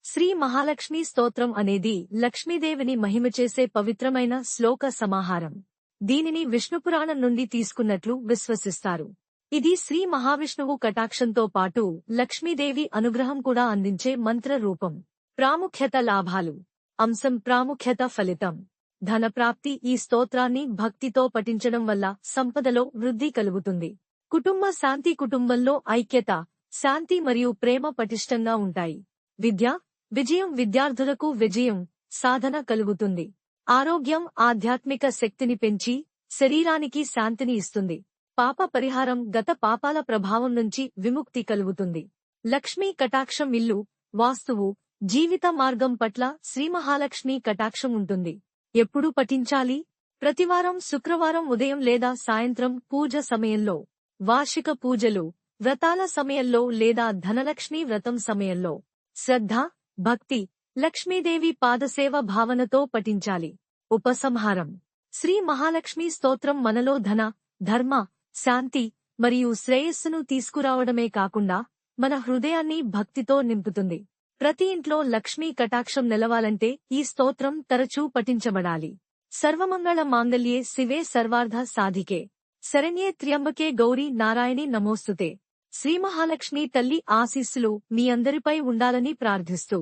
శ్రీ మహాలక్ష్మీ స్తోత్రం అనేది లక్ష్మీదేవిని మహిమ చేసే పవిత్రమైన శ్లోక సమాహారం. దీనిని విష్ణుపురాణం నుండి తీసుకున్నట్లు విశ్వసిస్తారు. ఇది శ్రీ మహావిష్ణువు కటాక్షంతో పాటు లక్ష్మీదేవి అనుగ్రహం కూడా అందించే మంత్ర రూపం. ప్రాముఖ్యత లాభాలు. అంశం ప్రాముఖ్యత ఫలితం. ధనప్రాప్తి. ఈ స్తోత్రాన్ని భక్తితో పఠించడం వల్ల సంపదలో వృద్ధి కలుగుతుంది. కుటుంబ శాంతి. కుటుంబంలో ఐక్యత, శాంతి మరియు ప్రేమ పటిష్టంగా ఉంటాయి. విద్య, విజయం. విద్యార్థులకు విజయం, సాధన కలుగుతుంది. ఆరోగ్యం. ఆధ్యాత్మిక శక్తిని పెంచి శరీరానికి శాంతిని ఇస్తుంది. పాప పరిహారం. గత పాపాల ప్రభావం నుంచి విముక్తి కలుగుతుంది. లక్ష్మీ కటాక్షం. ఇల్లు, వాస్తువు, జీవిత మార్గం పట్ల శ్రీమహాలక్ష్మీ కటాక్షం ఉంటుంది. ఎప్పుడు పఠించాలి? ప్రతివారం శుక్రవారం ఉదయం లేదా సాయంత్రం పూజ సమయంలో, వార్షిక పూజలు, వ్రతాల సమయంలో లేదా ధనలక్ష్మీ వ్రతం సమయంలో. శ్రద్ధ, భక్తి, లక్ష్మీదేవి పాదసేవ భావనతో పఠించాలి. ఉపసంహారం. శ్రీ మహాలక్ష్మీ స్తోత్రం మనలో ధన, ధర్మ, శాంతి మరియు శ్రేయస్సును తీసుకురావడమే కాకుండా మన హృదయాన్ని భక్తితో నింపుతుంది. ప్రతి ఇంట్లో లక్ష్మీ కటాక్షం నిలవాలంటే ఈ స్తోత్రం తరచూ పఠించబడాలి. సర్వమంగళ మాంగళ్యే శివే సర్వార్థ సాధికే శరణ్యే త్ర్యంబకే గౌరీ నారాయణి నమోస్తుతే. శ్రీ మహాలక్ష్మీ తల్లి ఆశీస్సులు మీ అందరిపై ఉండాలని ప్రార్థిస్తూ